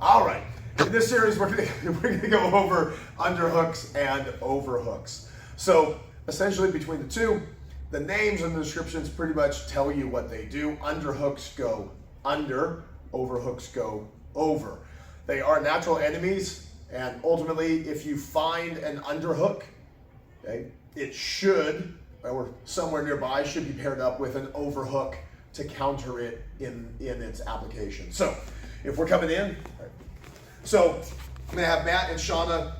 All right. In this series, we're going to go over underhooks and overhooks. So essentially between the two, the names and the descriptions pretty much tell you what they do. Underhooks go under, overhooks go over. They are natural enemies, and ultimately if you find an underhook, okay, it should, or somewhere nearby, should be paired up with an overhook to counter it in its application. So if we're coming in, so I'm gonna have Matt and Shauna.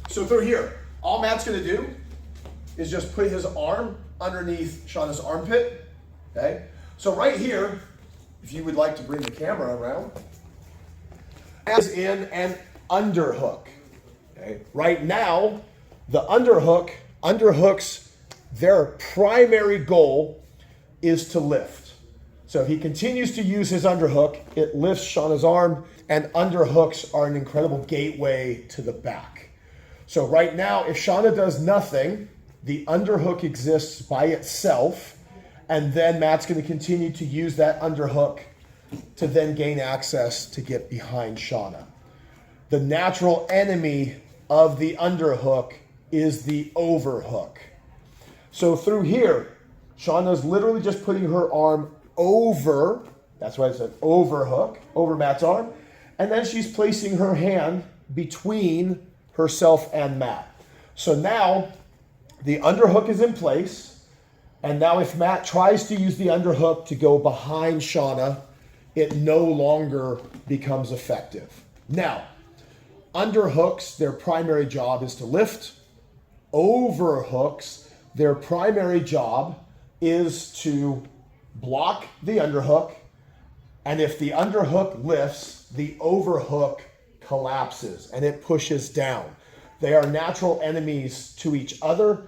So through here, all Matt's gonna do is just put his arm underneath Shauna's armpit, okay? So right here, if you would like to bring the camera around, as in an underhook, okay? Right now, the underhooks, their primary goal is to lift. So if he continues to use his underhook, it lifts Shauna's arm, and underhooks are an incredible gateway to the back. So right now, if Shauna does nothing, the underhook exists by itself, and then Matt's going to continue to use that underhook to then gain access to get behind Shauna. The natural enemy of the underhook is the overhook. So through here, Shauna's literally just putting her arm over, that's why I said overhook, over Matt's arm, and then she's placing her hand between herself and Matt. So now the underhook is in place, and now if Matt tries to use the underhook to go behind Shauna, it no longer becomes effective. Now, underhooks, their primary job is to lift. Overhooks, their primary job is to block the underhook, and if the underhook lifts, the overhook collapses and it pushes down. They are natural enemies to each other.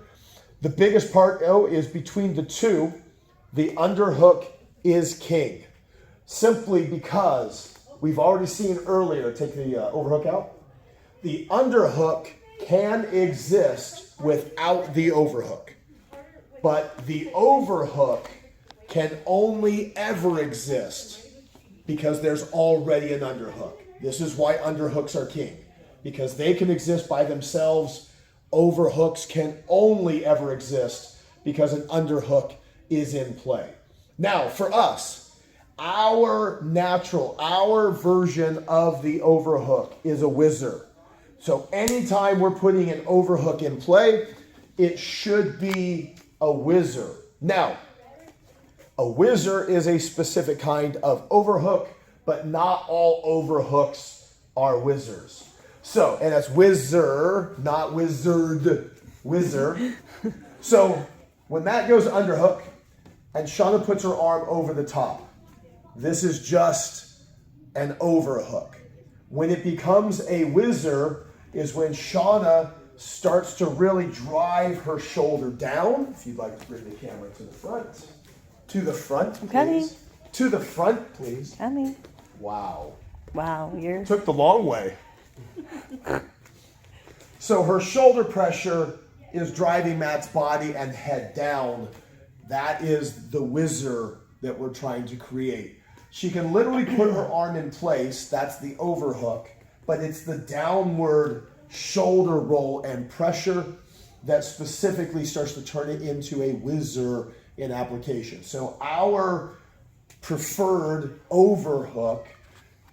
The biggest part, though, is between the two, the underhook is king. Simply because we've already seen earlier, take the overhook out, the underhook can exist without the overhook. But the overhook can only ever exist because there's already an underhook. This is why underhooks are king, because they can exist by themselves. Overhooks can only ever exist because an underhook is in play. Now, for us, our version of the overhook is a whizzer. So anytime we're putting an overhook in play, it should be a whizzer. Now, a whizzer is a specific kind of overhook, but not all overhooks are whizzers. So, and that's whizzer, not wizard, whizzer. So when Matt goes underhook and Shauna puts her arm over the top, this is just an overhook. When it becomes a whizzer is when Shauna starts to really drive her shoulder down. If you'd like to bring the camera to the front. To the front, please. Coming. To the front, please. Coming. Wow. Wow, you're... Took the long way. So her shoulder pressure is driving Matt's body and head down. That is the whizzer that we're trying to create. She can literally put her arm in place. That's the overhook. But it's the downward shoulder roll and pressure that specifically starts to turn it into a whizzer in application. So our preferred overhook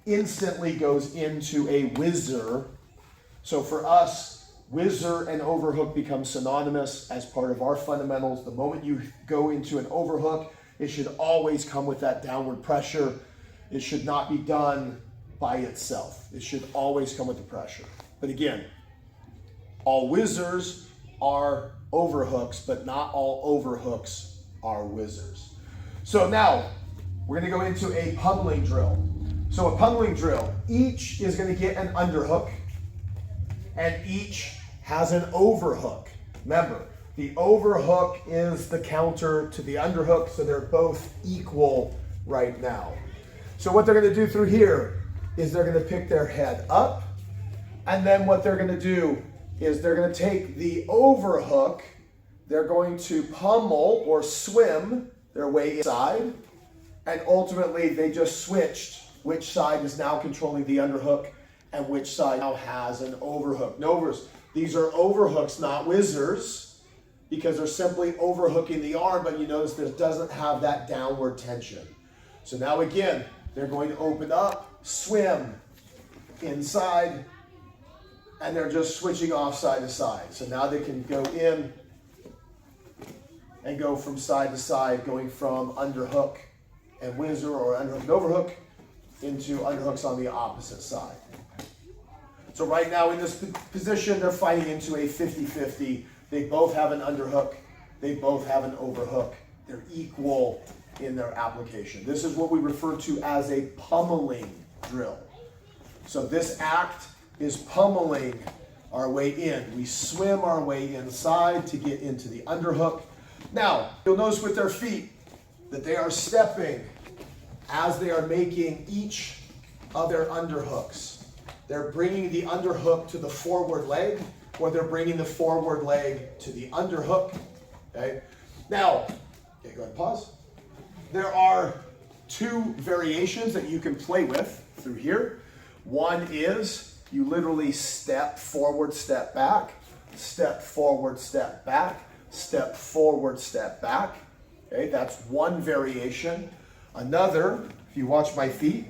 instantly goes into a whizzer. So for us, whizzer and overhook become synonymous as part of our fundamentals. The moment you go into an overhook, it should always come with that downward pressure. It should not be done by itself. It should always come with the pressure. But again, all whizzers are overhooks, but not all overhooks are whizzers. So now we're going to go into a pummeling drill. So a pummeling drill, each is going to get an underhook and each has an overhook. Remember, the overhook is the counter to the underhook, so they're both equal right now. So what they're going to do through here is they're going to pick their head up, and then what they're going to do is they're going to take the overhook, they're going to pummel or swim their way inside, and ultimately they just switched which side is now controlling the underhook and which side now has an overhook. Novers, these are overhooks, not whizzers, because they're simply overhooking the arm, but you notice this doesn't have that downward tension. So now again, they're going to open up, swim inside, and they're just switching off side to side. So now they can go in and go from side to side, going from underhook and whizzer or underhook and overhook into underhooks on the opposite side. So right now in this position, they're fighting into a 50-50. They both have an underhook. They both have an overhook. They're equal in their application. This is what we refer to as a pummeling drill. So this act is pummeling our way in. We swim our way inside to get into the underhook. Now, you'll notice with their feet that they are stepping as they are making each of their underhooks. They're bringing the underhook to the forward leg, or they're bringing the forward leg to the underhook. Okay? Now, okay, go ahead and pause. There are two variations that you can play with through here. One is you literally step forward, step back, step forward, step back, step forward, step back. Okay, that's one variation. Another, if you watch my feet,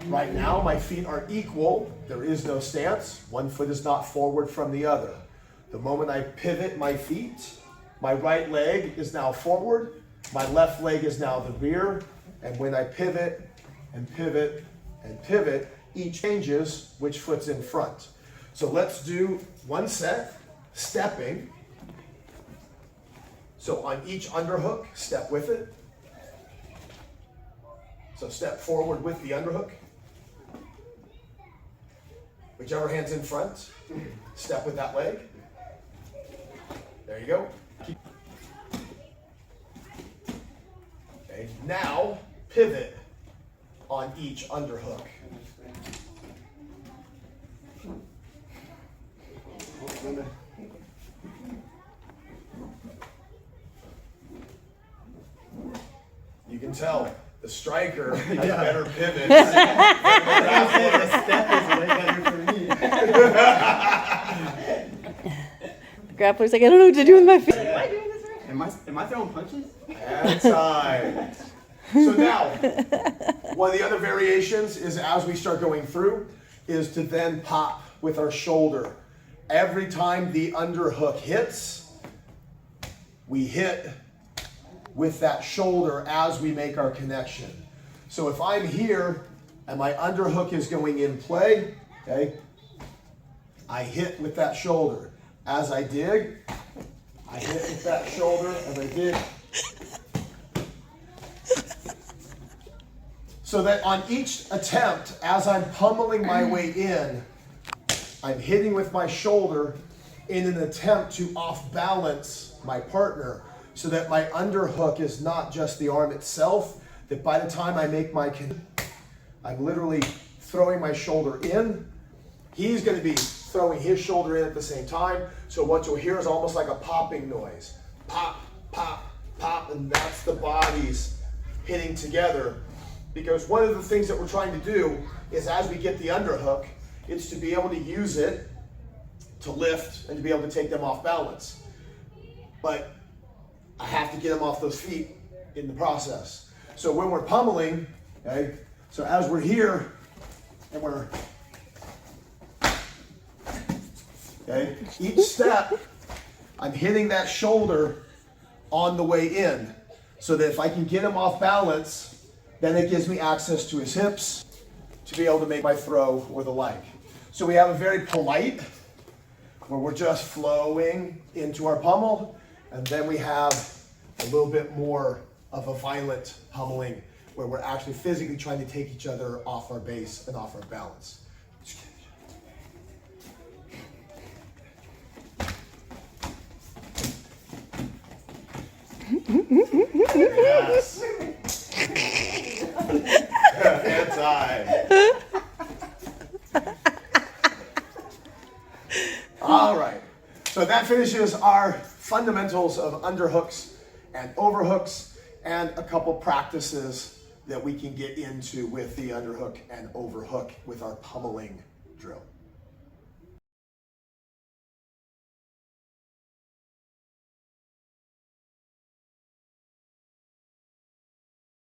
right now my feet are equal. There is no stance. One foot is not forward from the other. The moment I pivot my feet, my right leg is now forward, my left leg is now the rear, and when I pivot and pivot and pivot, each changes which foot's in front. So let's do one set, stepping. So on each underhook, step with it. So step forward with the underhook. Whichever hand's in front, step with that leg. There you go. Okay, now pivot on each underhook. You can tell the striker has better pivots. The step is way better for me. The grappler's like, I don't know what to do with my feet. Am I doing this right? Am I throwing punches? Outside. So now, one of the other variations is as we start going through, is to then pop with our shoulder. Every time the underhook hits, we hit with that shoulder as we make our connection. So if I'm here and my underhook is going in play, okay, I hit with that shoulder. As I dig, I hit with that shoulder as I dig. So that on each attempt, as I'm pummeling my way in, I'm hitting with my shoulder in an attempt to off-balance my partner so that my underhook is not just the arm itself, that by the time I make my I'm literally throwing my shoulder in. He's going to be throwing his shoulder in at the same time. So what you'll hear is almost like a popping noise. Pop, pop, pop, and that's the bodies hitting together. Because one of the things that we're trying to do is as we get the underhook, it's to be able to use it to lift and to be able to take them off balance. But I have to get them off those feet in the process. So when we're pummeling, okay, so as we're here and we're, okay, each step, I'm hitting that shoulder on the way in so that if I can get him off balance, then it gives me access to his hips to be able to make my throw or the like. So we have a very polite, where we're just flowing into our pummel, and then we have a little bit more of a violent pummeling, where we're actually physically trying to take each other off our base and off our balance. Yes. Anti. All right. So that finishes our fundamentals of underhooks and overhooks and a couple practices that we can get into with the underhook and overhook with our pummeling drill.